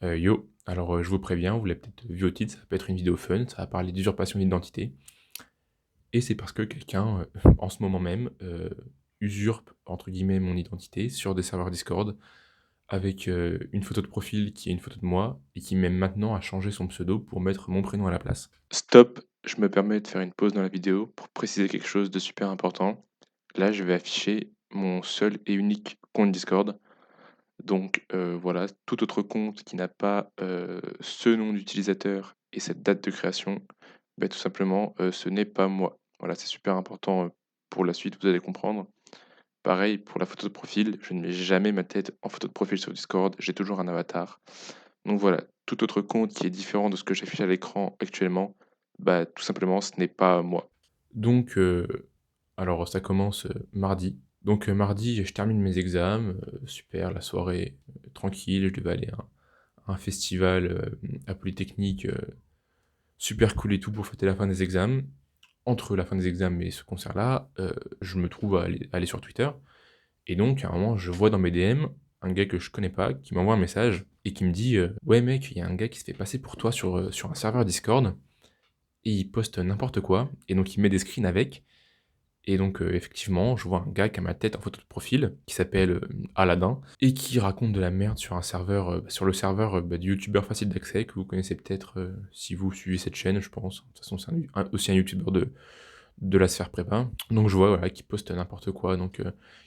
Yo, alors je vous préviens, vous l'avez peut-être vu au titre, ça peut être une vidéo fun, ça va parler d'usurpation d'identité. Et c'est parce que quelqu'un, en ce moment même, usurpe entre guillemets «mon identité» sur des serveurs Discord avec, une photo de profil qui est une photo de moi et qui même maintenant a changé son pseudo pour mettre mon prénom à la place. Stop, je me permets de faire une pause dans la vidéo pour préciser quelque chose de super important. Là, je vais afficher mon seul et unique compte Discord. Donc voilà, tout autre compte qui n'a pas, ce nom d'utilisateur et cette date de création, bah, tout simplement, ce n'est pas moi. Voilà, c'est super important, pour la suite, vous allez comprendre. Pareil pour la photo de profil, je ne mets jamais ma tête en photo de profil sur Discord, j'ai toujours un avatar. Donc voilà, tout autre compte qui est différent de ce que j'affiche à l'écran actuellement, bah, tout simplement, ce n'est pas moi. Donc alors ça commence, mardi. Donc mardi, je termine mes examens, super, la soirée, tranquille, je devais aller à un festival, à Polytechnique, super cool et tout pour fêter la fin des examens. Entre la fin des examens et ce concert-là, je me trouve à aller sur Twitter et donc à un moment, je vois dans mes DM un gars que je connais pas qui m'envoie un message et qui me dit, «Ouais mec, il y a un gars qui se fait passer pour toi sur un serveur Discord et il poste n'importe quoi» et donc il met des screens avec et donc effectivement, je vois un gars qui a ma tête en photo de profil, qui s'appelle, Aladdin et qui raconte de la merde sur un serveur, sur le serveur, du youtubeur facile d'accès que vous connaissez peut-être, si vous suivez cette chaîne, je pense. De toute façon, c'est aussi un youtubeur de la sphère prépa. Donc je vois, voilà, qu'il poste n'importe quoi, donc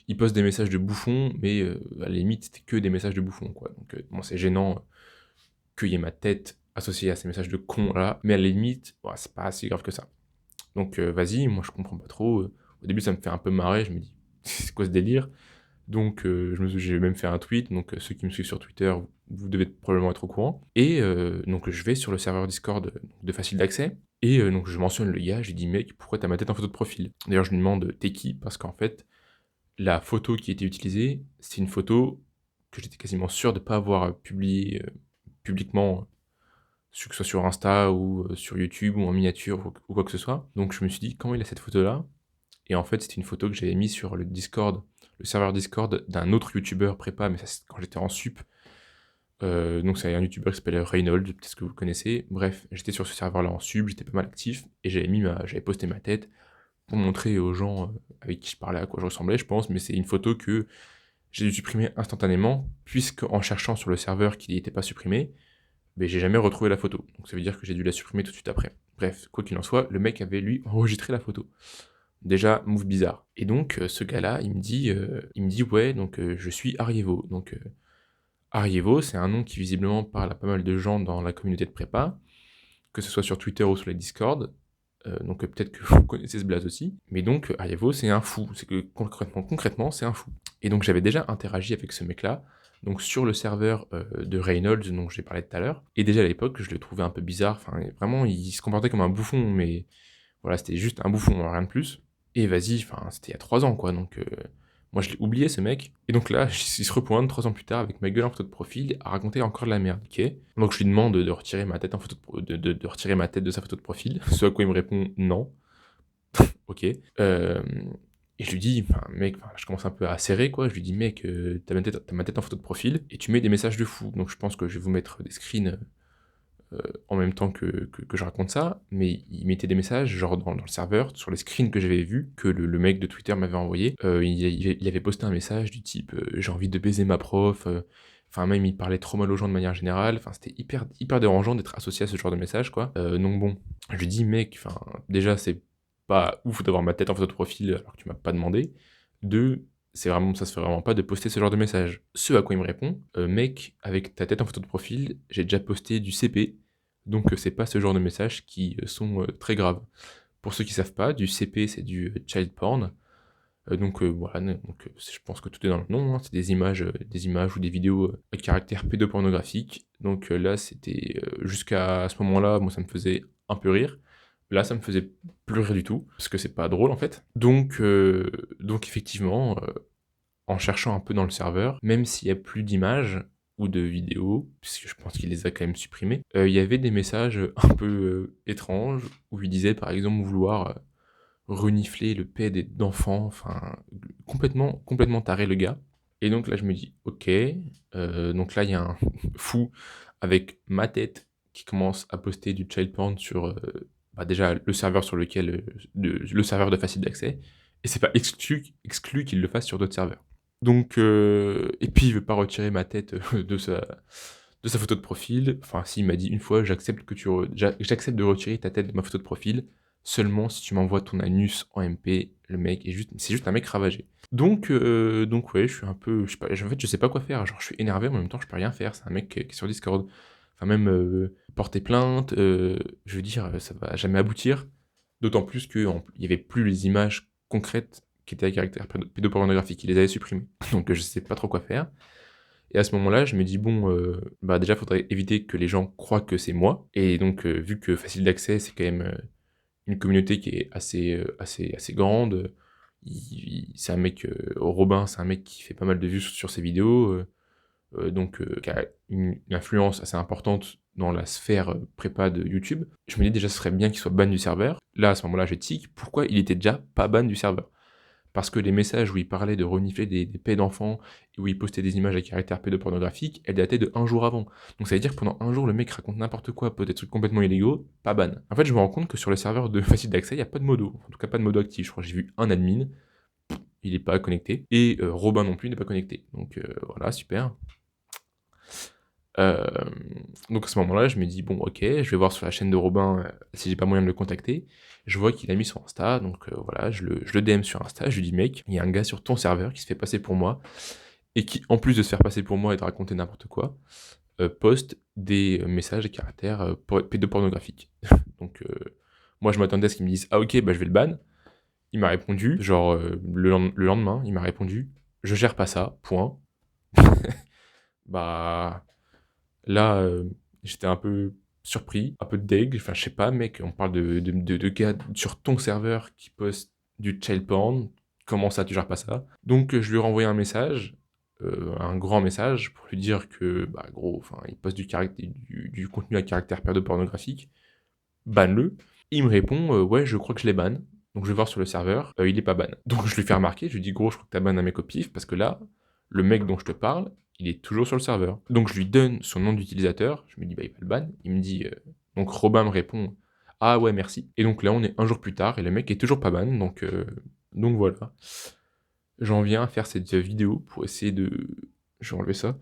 il poste des messages de bouffon, mais à la limite, c'était que des messages de bouffon, quoi. Donc bon, c'est gênant, qu'il y ait ma tête associée à ces messages de con là, mais à la limite, ouah, c'est pas si grave que ça. Donc vas-y, moi je comprends pas trop, au début ça me fait un peu marrer, je me dis: «C'est quoi ce délire?» Donc j'ai même fait un tweet, donc ceux qui me suivent sur Twitter, vous devez probablement être au courant et donc je vais sur le serveur Discord, de facile d'accès et donc je mentionne le gars, je lui dis: «Mec, pourquoi tu as ma tête en photo de profil?» D'ailleurs je lui demande: «Tu es qui?» Parce qu'en fait, la photo qui était utilisée, c'est une photo que j'étais quasiment sûr de pas avoir, publiée, publiquement, que ce soit sur Insta ou sur YouTube ou en miniature ou quoi que ce soit. Donc je me suis dit: «Comment il a cette photo-là?» Et en fait, c'était une photo que j'avais mise sur le Discord, le serveur Discord d'un autre youtubeur prépa, mais ça c'est quand j'étais en sup. Donc c'est un youtubeur qui s'appelle Reynolds, peut-être que vous le connaissez. Bref, j'étais sur ce serveur-là en sup, j'étais pas mal actif et j'avais posté ma tête pour montrer aux gens, avec qui je parlais à quoi je ressemblais, je pense, mais c'est une photo que j'ai dû supprimer instantanément, puisque en cherchant sur le serveur qui n'était pas supprimé, beh, j'ai jamais retrouvé la photo. Donc ça veut dire que j'ai dû la supprimer tout de suite après. Bref, quoi qu'il en soit, le mec avait lui enregistré la photo. Déjà, move bizarre. Et donc, ce gars-là, il me dit: «Ouais, donc, je suis Arievo». Donc, Arievo, c'est un nom qui visiblement parle à pas mal de gens dans la communauté de prépa, que ce soit sur Twitter ou sur les Discord. Donc, peut-être que vous connaissez ce blaze aussi. Mais donc, Arievo, c'est un fou. C'est que concrètement, c'est un fou. Et donc, j'avais déjà interagi avec ce mec-là, donc sur le serveur, de Reynolds dont j'ai parlé tout à l'heure. Et déjà à l'époque, je le trouvais un peu bizarre. Enfin, vraiment, il se comportait comme un bouffon, mais voilà, c'était juste un bouffon, rien de plus. Et vas-y, enfin, c'était il y a 3 ans, quoi, donc moi je l'ai oublié ce mec. Et donc là, il se repointe 3 ans plus tard avec ma gueule en photo de profil à raconter encore de la merde, OK? Donc je lui demande de retirer ma tête en photo de retirer ma tête de sa photo de profil, ce à quoi il me répond: «Non». OK. Et je lui dis: «Enfin mec», enfin je commence un peu à serrer quoi, je lui dis: «Mec, tu ma tête en photo de profil et tu mets des messages de fou, donc je pense que je vais vous mettre des screens, en même temps que je raconte ça, mais il mettait des messages, genre dans le serveur, sur les screens que j'avais vus, que le mec de Twitter m'avait envoyé, il avait posté un message du type, «J'ai envie de baiser ma prof», enfin même il parlait trop mal aux gens de manière générale, enfin c'était hyper dérangeant d'être associé à ce genre de message quoi. Donc bon, je lui dis: «Mec, enfin déjà c'est pas ouf d'avoir ma tête en photo de profil alors que tu m'as pas demandé. 2, ça se fait vraiment pas de poster ce genre de message». Ce à quoi il me répond: «Mec, avec ta tête en photo de profil, j'ai déjà posté du CP, donc c'est pas ce genre de messages qui, sont, très graves». Pour ceux qui savent pas, du CP, c'est du, child porn, donc voilà, donc je pense que tout est dans le nom, hein. C'est des images ou des vidéos, à caractère pédopornographique. Donc là, c'était, jusqu'à ce moment-là, moi, ça me faisait un peu rire. Là, ça me faisait plus rire du tout, parce que c'est pas drôle, en fait. Donc effectivement, en cherchant un peu dans le serveur, même s'il y a plus d'images ou de vidéos, puisque je pense qu'il les a quand même supprimées, il y avait des messages, un peu, étranges, où il disait par exemple vouloir, renifler le paix d'enfants, enfin complètement taré le gars. Et donc là je me dis: «OK», donc là il y a un fou, avec ma tête qui commence à poster du child porn sur, déjà le serveur sur lequel, le serveur de facile d'accès, et c'est pas exclu qu'il le fasse sur d'autres serveurs. Donc et puis il veut pas retirer ma tête, de sa photo de profil. Enfin si, il m'a dit une fois: «J'accepte que tu re j'accepte de retirer ta tête de ma photo de profil, seulement si tu m'envoies ton anus en MP». Le mec est juste c'est juste un mec ravagé. Donc ouais, je suis un peu je sais pas, en fait, je sais pas quoi faire. Genre je suis énervé, mais en même temps je peux rien faire. C'est un mec qui est sur Discord. Enfin même, porter plainte, je veux dire, ça va jamais aboutir. D'autant plus qu'il y avait plus les images concrètes qui étaient à caractère pédopornographique. Il les avait supprimées. Donc je sais pas trop quoi faire. Et à ce moment-là, je me dis: «Bon, déjà, faudrait éviter que les gens croient que c'est moi». Et donc vu que facile d'accès, c'est quand même, une communauté qui est assez grande, c'est un mec, Robin, c'est un mec qui fait pas mal de vues sur ses vidéos, donc qui a une influence assez importante dans la sphère, prépa de YouTube. Je me dis déjà, ce serait bien qu'il soit ban du serveur. Là, à ce moment-là, je tic, pourquoi il était déjà pas ban du serveur? Parce que les messages où il parlait de renifler des pets d'enfants et où il postait des images à caractère pédopornographique, elles dataient de un jour avant. Donc ça veut dire que pendant un jour, le mec raconte n'importe quoi, poste des trucs complètement illégaux, pas ban. En fait, je me rends compte que sur le serveur de facile d'accès, il y a pas de modo. En tout cas, pas de modo actif. Je crois que j'ai vu un admin, il est pas connecté, et Robin non plus n'est pas connecté. Donc voilà, super. Donc à ce moment-là, je me dis: «Bon, OK, je vais voir sur la chaîne de Robin, si j'ai pas moyen de le contacter». Je vois qu'il a mis sur Insta, donc voilà, je le DM sur Insta, je lui dis: «Mec, il y a un gars sur ton serveur qui se fait passer pour moi et qui, en plus de se faire passer pour moi et de raconter n'importe quoi, poste des messages à caractère, pédopornographique». Donc moi, je m'attendais à ce qu'il me dise: «Ah OK, bah je vais le ban». Il m'a répondu, genre, le lendemain, il m'a répondu: «Je gère pas ça, point». Bah là, j'étais un peu surpris, un peu deg, enfin je sais pas mec, on parle de gars sur ton serveur qui postent du child porn, comment ça tu gères pas ça? Donc je lui ai renvoyé un grand message pour lui dire que, bah, gros, enfin il poste du contenu à caractère pédopornographique, banne-le. Il me répond: «Ouais, je crois que je l'ai ban». Donc je vais voir sur le serveur, il est pas ban. Donc je lui fais remarquer, je lui dis: «Gros, je crois que tu as ban un mec au pif parce que là, le mec dont je te parle, il est toujours sur le serveur». Donc je lui donne son nom d'utilisateur, je me dis: «Bah, il va le ban». Il me dit, donc Robin me répond: «Ah ouais, merci». Et donc là, on est un jour plus tard et le mec est toujours pas ban, donc voilà. J'en viens à faire cette vidéo pour essayer de je vais enlever ça,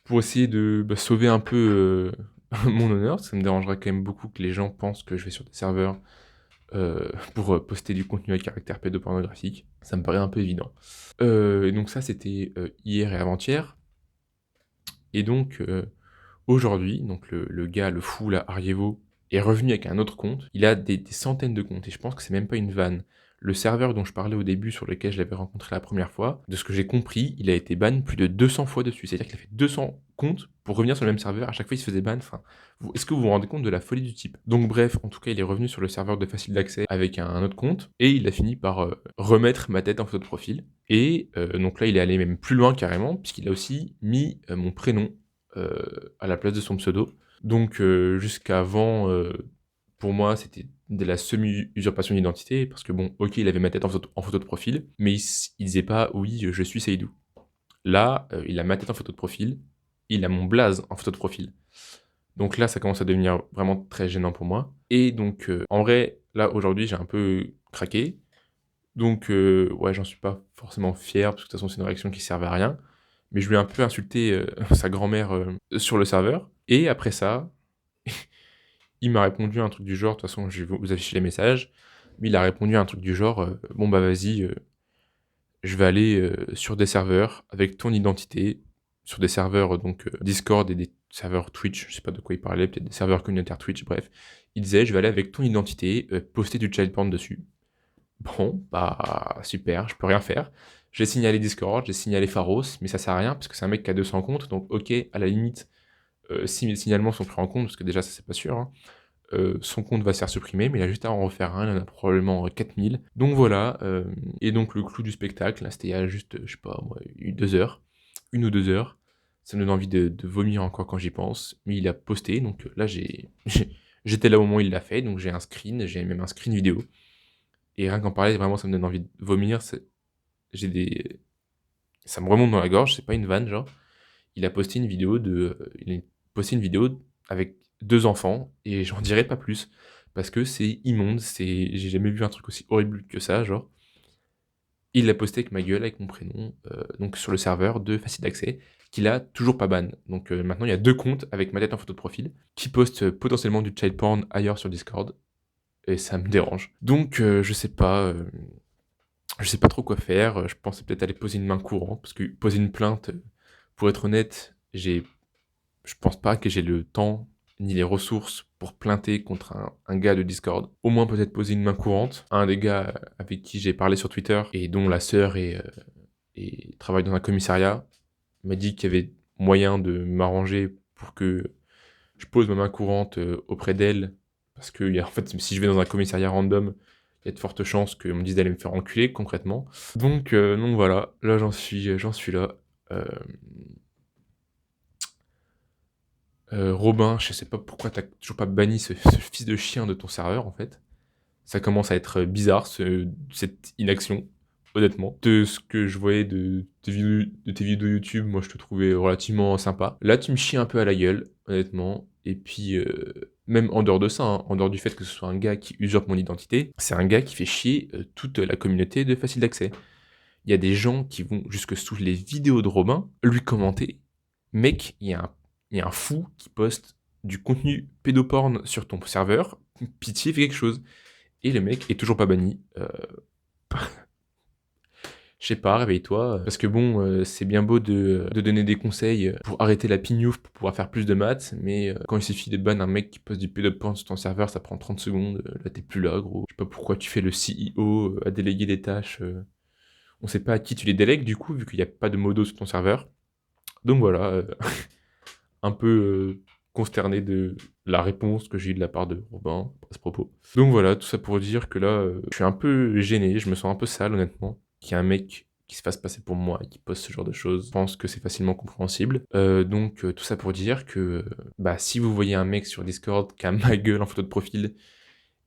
pour essayer de, bah, sauver un peu, mon honneur. Ça me dérangerait quand même beaucoup que les gens pensent que je vais sur des serveurs, pour, poster du contenu à caractère pédopornographique. Ça me paraît un peu évident. Et donc ça, c'était, hier et avant-hier. Et donc, aujourd'hui, donc le gars, le fou là, Arievo, est revenu avec un autre compte. Il a des centaines de comptes et je pense que c'est même pas une vanne. Le serveur dont je parlais au début, sur lequel je l'avais rencontré la première fois, de ce que j'ai compris, il a été ban plus de 200 fois dessus. C'est-à-dire qu'il a fait 200 comptes pour revenir sur le même serveur. À chaque fois, il se faisait ban. Enfin, est-ce que vous vous rendez compte de la folie du type? Donc bref, en tout cas, il est revenu sur le serveur de facile d'accès avec un autre compte et il a fini par, remettre ma tête en photo de profil. Et donc là, il est allé même plus loin carrément, puisqu'il a aussi mis, mon prénom, à la place de son pseudo. Donc jusqu'avant, pour moi, c'était de la semi-usurpation d'identité parce que bon, OK, il avait ma tête en photo de profil, mais il disait pas: «Oui, je suis Seydou». Là, il a ma tête en photo de profil, il a mon blaze en photo de profil. Donc là, ça commence à devenir vraiment très gênant pour moi. Et donc en vrai, là, aujourd'hui, j'ai un peu craqué. Donc ouais, j'en suis pas forcément fier parce que de toute façon, c'est une réaction qui servait à rien. Mais je lui ai un peu insulté, sa grand-mère, sur le serveur. Et après ça, il m'a répondu un truc du genre, de toute façon, je vais vous afficher les messages, mais il a répondu à un truc du genre, «Bon bah vas-y, je vais aller, sur des serveurs avec ton identité», sur des serveurs donc Discord et des serveurs Twitch, je sais pas de quoi il parlait, peut-être des serveurs communautaires Twitch, bref. Il disait: «Je vais aller avec ton identité, poster du child porn dessus». Bon, bah, super, je peux rien faire. J'ai signalé Discord, j'ai signalé Pharos, mais ça sert à rien parce que c'est un mec qui a 200 comptes, donc OK, à la limite, si mes signalements sont pris en compte, parce que déjà ça c'est pas sûr, hein, son compte va se faire supprimer, mais il a juste à en refaire un, il en a probablement 4000. Donc voilà, et donc le clou du spectacle, là, c'était il y a juste, je sais pas moi, 2 heures, 1 ou 2 heures. Ça me donne envie de vomir encore quand j'y pense, mais il a posté, donc là j'étais là au moment où il l'a fait, donc j'ai même un screen vidéo. Et rien qu'en parler, vraiment, ça me donne envie de vomir. J'ai ça me remonte dans la gorge, c'est pas une vanne, genre. Il a posté une vidéo de, posté une vidéo avec 2 enfants et j'en dirai pas plus parce que c'est immonde, j'ai jamais vu un truc aussi horrible que ça, genre. Il l'a posté avec ma gueule, avec mon prénom, donc sur le serveur de Facile d'accès, qu'il a toujours pas ban. Donc maintenant il y a 2 comptes avec ma tête en photo de profil qui postent, potentiellement du child porn ailleurs sur Discord et ça me dérange. Donc je sais pas trop quoi faire, je pensais peut-être aller poser une main courante parce que poser une plainte, pour être honnête, je pense pas que j'ai le temps ni les ressources pour plainter contre un gars de Discord. Au moins peut-être poser une main courante. Un des gars avec qui j'ai parlé sur Twitter et dont la sœur travaille dans un commissariat m'a dit qu'il y avait moyen de m'arranger pour que je pose ma main courante auprès d'elle. Parce que en fait, si je vais dans un commissariat random, il y a de fortes chances qu'on me dise d'aller me faire enculer concrètement. Donc voilà, là j'en suis là. Euh, Robin, je sais pas pourquoi t'as toujours pas banni ce fils de chien de ton serveur, en fait. Ça commence à être bizarre, cette inaction, honnêtement. De ce que je voyais de tes vidéos YouTube, moi je te trouvais relativement sympa. Là, tu me chies un peu à la gueule, honnêtement. Et puis, même en dehors de ça, hein, en dehors du fait que ce soit un gars qui usurpe mon identité, c'est un gars qui fait chier toute la communauté de Facile d'accès. Il y a des gens qui vont jusque sous les vidéos de Robin lui commenter. Mec, il y a un fou qui poste du contenu pédoporn sur ton serveur. Pitié, fais quelque chose. Et le mec est toujours pas banni. Je sais pas, réveille-toi. Parce que bon, c'est bien beau de donner des conseils pour arrêter la pignouf pour pouvoir faire plus de maths, mais quand il suffit de ban un mec qui poste du pédoporn sur ton serveur, ça prend 30 secondes. Là, t'es plus là, gros. Je sais pas pourquoi tu fais le CEO à déléguer des tâches. On sait pas à qui tu les délègues, du coup, vu qu'il n'y a pas de modo sur ton serveur. Donc voilà, un peu consterné de la réponse que j'ai eue de la part de Robin à ce propos. Donc voilà, tout ça pour dire que là, je suis un peu gêné, je me sens un peu sale honnêtement, qu'il y ait un mec qui se fasse passer pour moi et qui poste ce genre de choses. Je pense que c'est facilement compréhensible. Tout ça pour dire que bah, si vous voyez un mec sur Discord qui a ma gueule en photo de profil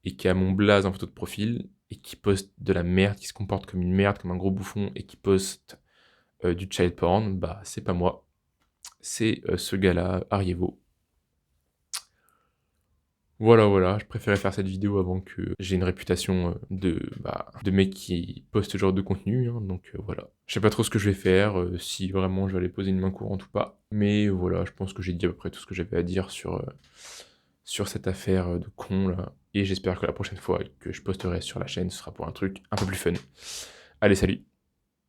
et qui a mon blaze en photo de profil et qui poste de la merde, qui se comporte comme une merde, comme un gros bouffon et qui poste du child porn, bah c'est pas moi. C'est ce gars-là, Arievo. Voilà, je préférais faire cette vidéo avant que j'ai une réputation de mec qui poste ce genre de contenu, hein, voilà. Je sais pas trop ce que je vais faire, si vraiment je vais aller poser une main courante ou pas, mais voilà, je pense que j'ai dit à peu près tout ce que j'avais à dire sur cette affaire de con là, et j'espère que la prochaine fois que je posterai sur la chaîne, ce sera pour un truc un peu plus fun. Allez, salut!